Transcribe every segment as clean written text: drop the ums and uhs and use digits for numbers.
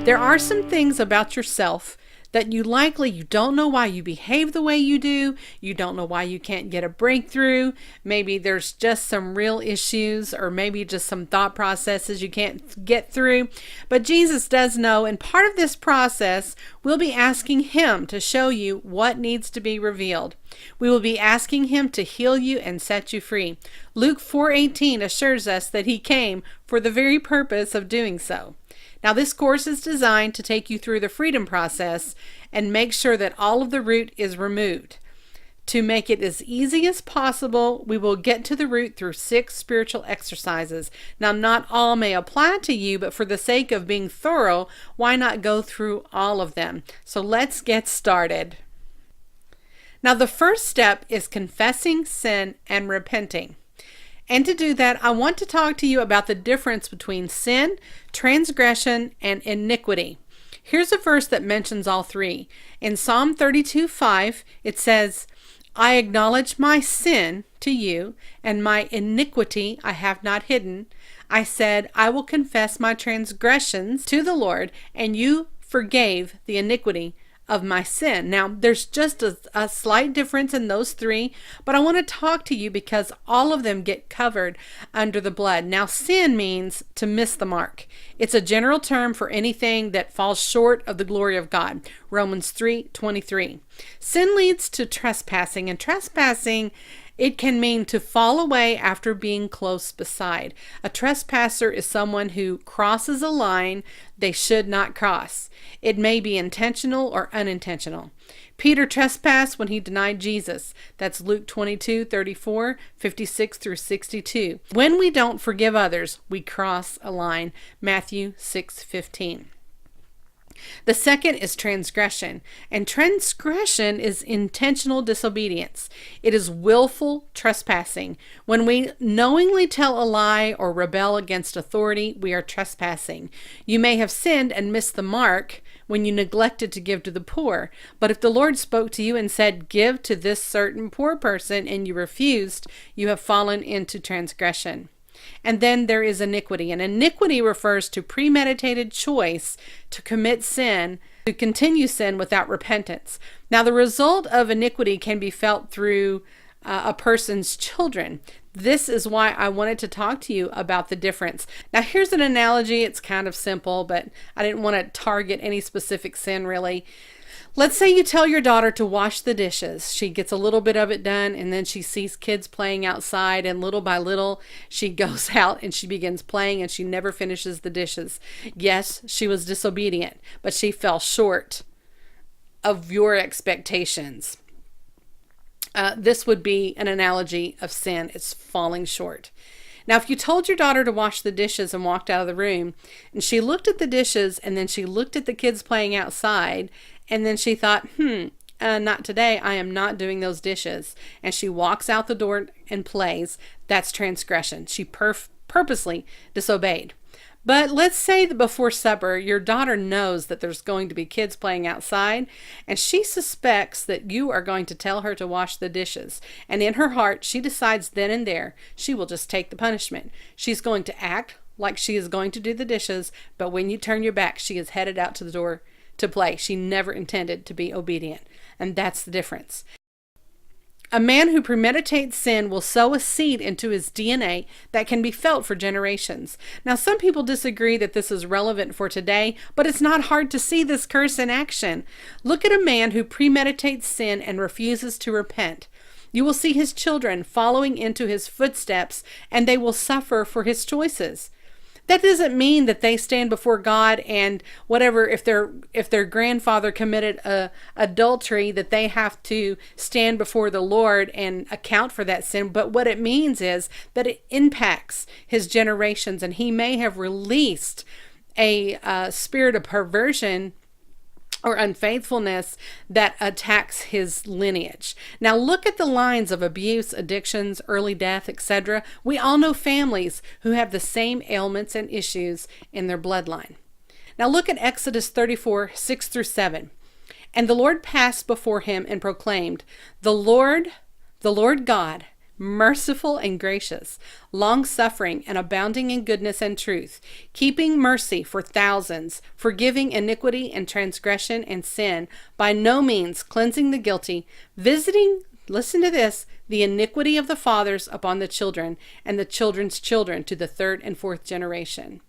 There are some things about yourself that you don't know why you behave the way you do. You don't know why you can't get a breakthrough. Maybe there's just some real issues, or maybe just some thought processes you can't get through. But Jesus does know, and part of this process, we'll be asking him to show you what needs to be revealed. We will be asking him to heal you and set you free. Luke 4:18 assures us that he came for the very purpose of doing so. Now, this course is designed to take you through the freedom process and make sure that all of the root is removed. To make it as easy as possible, we will get to the root through 6 spiritual exercises. Now, not all may apply to you, but for the sake of being thorough, why not go through all of them? So let's get started. Now, the first step is confessing sin and repenting. And to do that, I want to talk to you about the difference between sin, transgression, and iniquity. Here's a verse that mentions all three. In Psalm 32:5, it says, I acknowledge my sin to you, and my iniquity I have not hidden. I said, I will confess my transgressions to the Lord, and you forgave the iniquity of my sin. Now, there's just a slight difference in those three, but I want to talk to you because all of them get covered under the blood. Now, sin means to miss the mark. It's a general term for anything that falls short of the glory of God. Romans 3:23. Sin leads to trespassing, and trespassing, it can mean to fall away after being close beside. A trespasser is someone who crosses a line they should not cross. It may be intentional or unintentional. Peter trespassed when he denied Jesus. That's Luke 22:34, 56 through 62. When we don't forgive others, we cross a line. Matthew 6:15. The second is transgression, and transgression is intentional disobedience. It is willful trespassing. When we knowingly tell a lie or rebel against authority, we are trespassing. You may have sinned and missed the mark when you neglected to give to the poor, but if the Lord spoke to you and said, give to this certain poor person, and you refused, you have fallen into transgression. And then there is iniquity. And iniquity refers to premeditated choice to commit sin, to continue sin without repentance. Now, the result of iniquity can be felt through a person's children. This is why I wanted to talk to you about the difference. Now, here's an analogy. It's kind of simple, but I didn't want to target any specific sin, really. Let's say you tell your daughter to wash the dishes. She gets a little bit of it done, and then she sees kids playing outside, and little by little, she goes out and she begins playing, and she never finishes the dishes. Yes, she was disobedient, but she fell short of your expectations. This would be an analogy of sin. It's falling short. Now, if you told your daughter to wash the dishes and walked out of the room, and she looked at the dishes, and then she looked at the kids playing outside, and then she thought, not today, I am not doing those dishes, and she walks out the door and plays, that's transgression. She purposely disobeyed. But let's say that before supper, your daughter knows that there's going to be kids playing outside, and she suspects that you are going to tell her to wash the dishes. And in her heart, she decides then and there, she will just take the punishment. She's going to act like she is going to do the dishes, but when you turn your back, she is headed out to the door to play. She never intended to be obedient. And that's the difference. A man who premeditates sin will sow a seed into his DNA that can be felt for generations. Now, some people disagree that this is relevant for today, but it's not hard to see this curse in action. Look at a man who premeditates sin and refuses to repent. You will see his children following into his footsteps, and they will suffer for his choices. That doesn't mean that they stand before God and whatever, if their grandfather committed adultery, that they have to stand before the Lord and account for that sin. But what it means is that it impacts his generations, and he may have released a spirit of perversion or unfaithfulness that attacks his lineage. Now look at the lines of abuse, addictions, early death, etc. We all know families who have the same ailments and issues in their bloodline. Now look at Exodus 34, 6 through 7. And the Lord passed before him and proclaimed, the Lord God, merciful and gracious, long-suffering and abounding in goodness and truth, keeping mercy for thousands, forgiving iniquity and transgression and sin, by no means cleansing the guilty, visiting, listen to this, the iniquity of the fathers upon the children, and the children's children to the third and fourth generation.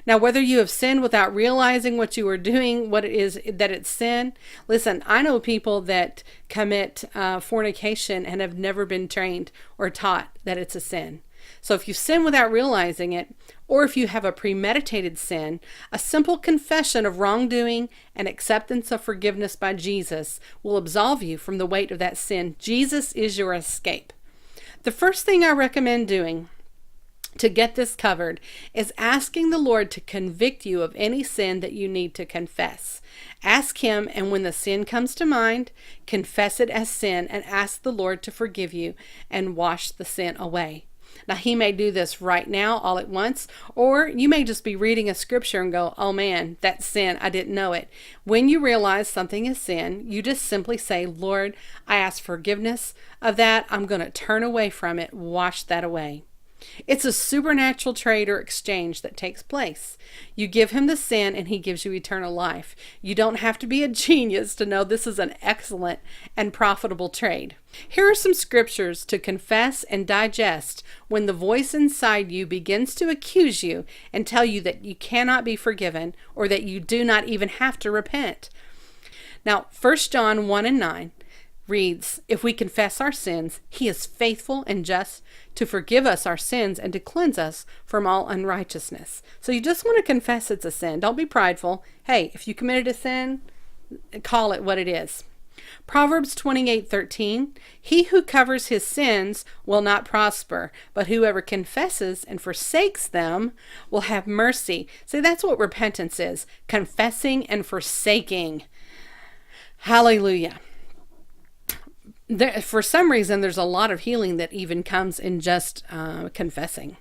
Now, whether you have sinned without realizing what you are doing, what it is that it's sin, listen, I know people that commit fornication and have never been trained or taught that it's a sin. So if you sin without realizing it, or if you have a premeditated sin, a simple confession of wrongdoing and acceptance of forgiveness by Jesus will absolve you from the weight of that sin. Jesus is your escape. The first thing I recommend doing to get this covered is asking the Lord to convict you of any sin that you need to confess. Ask Him, and when the sin comes to mind, confess it as sin and ask the Lord to forgive you and wash the sin away. Now, He may do this right now all at once, or you may just be reading a scripture and go, oh man, that's sin, I didn't know it. When you realize something is sin, you just simply say, Lord, I ask forgiveness of that. I'm going to turn away from it, wash that away. It's a supernatural trade or exchange that takes place. You give Him the sin and He gives you eternal life. You don't have to be a genius to know this is an excellent and profitable trade. Here are some scriptures to confess and digest when the voice inside you begins to accuse you and tell you that you cannot be forgiven or that you do not even have to repent. Now, 1 John 1:9 reads, if we confess our sins, He is faithful and just to forgive us our sins and to cleanse us from all unrighteousness. So you just want to confess it's a sin. Don't be prideful. Hey, if you committed a sin, call it what it is. Proverbs 28:13, he who covers his sins will not prosper, but whoever confesses and forsakes them will have mercy. See, that's what repentance is, confessing and forsaking. Hallelujah. For some reason, there's a lot of healing that even comes in just confessing.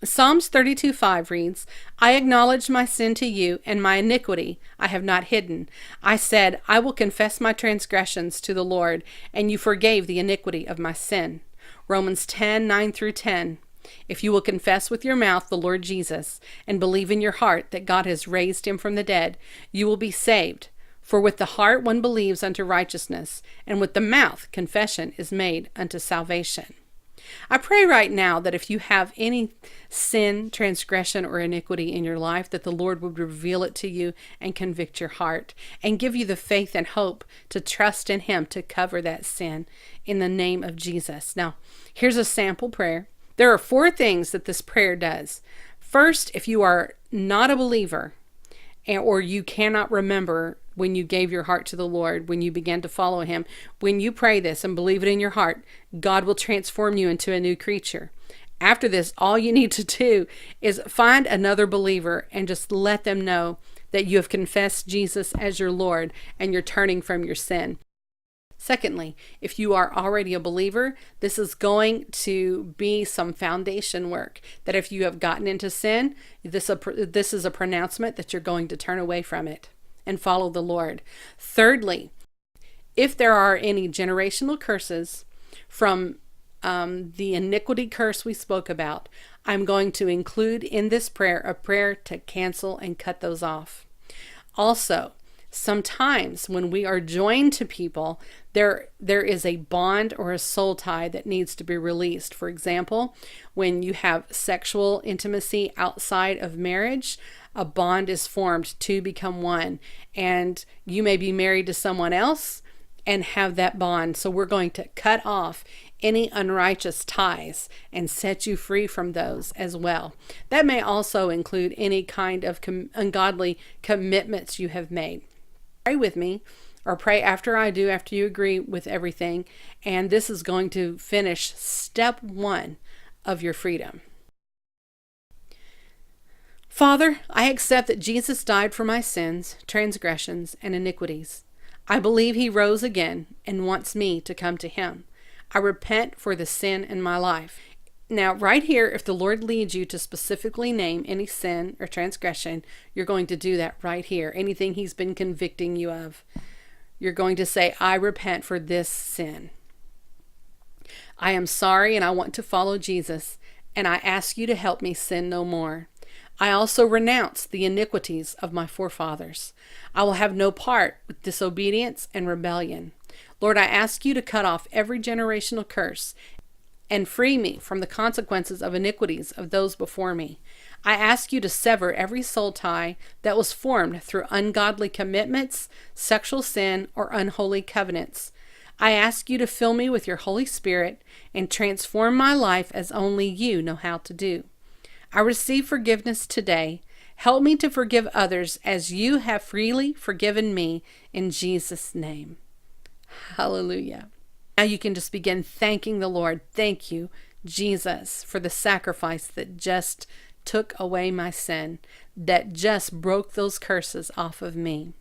Psalms 32:5 reads, I acknowledge my sin to you, and my iniquity I have not hidden. I said, I will confess my transgressions to the Lord, and you forgave the iniquity of my sin. Romans 10:9-10. If you will confess with your mouth the Lord Jesus, and believe in your heart that God has raised him from the dead, you will be saved. For with the heart one believes unto righteousness, and with the mouth confession is made unto salvation. I pray right now that if you have any sin, transgression, or iniquity in your life, that the Lord would reveal it to you and convict your heart and give you the faith and hope to trust in Him to cover that sin in the name of Jesus. Now, here's a sample prayer. There are 4 things that this prayer does. First, if you are not a believer or you cannot remember when you gave your heart to the Lord, when you began to follow Him, when you pray this and believe it in your heart, God will transform you into a new creature. After this, all you need to do is find another believer and just let them know that you have confessed Jesus as your Lord and you're turning from your sin. Secondly, if you are already a believer, this is going to be some foundation work. That if you have gotten into sin, this is a pronouncement that you're going to turn away from it and follow the Lord. Thirdly, if there are any generational curses from the iniquity curse we spoke about, I'm going to include in this prayer a prayer to cancel and cut those off. Also, sometimes when we are joined to people, there is a bond or a soul tie that needs to be released. For example, when you have sexual intimacy outside of marriage, a bond is formed to become one. And you may be married to someone else and have that bond. So we're going to cut off any unrighteous ties and set you free from those as well. That may also include any kind of ungodly commitments you have made. Pray with me, or pray after I do, after you agree with everything. And this is going to finish step 1 of your freedom. Father, I accept that Jesus died for my sins, transgressions, and iniquities. I believe He rose again and wants me to come to Him. I repent for the sin in my life. Now, right here, if the Lord leads you to specifically name any sin or transgression, you're going to do that right here. Anything He's been convicting you of, you're going to say, I repent for this sin. I am sorry and I want to follow Jesus, and I ask you to help me sin no more. I also renounce the iniquities of my forefathers. I will have no part with disobedience and rebellion. Lord, I ask you to cut off every generational curse and free me from the consequences of iniquities of those before me. I ask you to sever every soul tie that was formed through ungodly commitments, sexual sin, or unholy covenants. I ask you to fill me with your Holy Spirit and transform my life as only you know how to do. I receive forgiveness today. Help me to forgive others as you have freely forgiven me, in Jesus' name. Hallelujah. Now you can just begin thanking the Lord. Thank you, Jesus, for the sacrifice that just took away my sin, that just broke those curses off of me.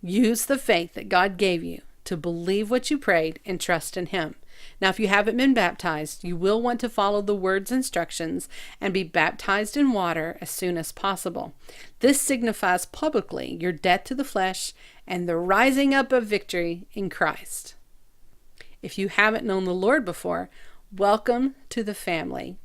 Use the faith that God gave you to believe what you prayed and trust in Him. Now, if you haven't been baptized, you will want to follow the Word's instructions and be baptized in water as soon as possible. This signifies publicly your death to the flesh and the rising up of victory in Christ. If you haven't known the Lord before, welcome to the family.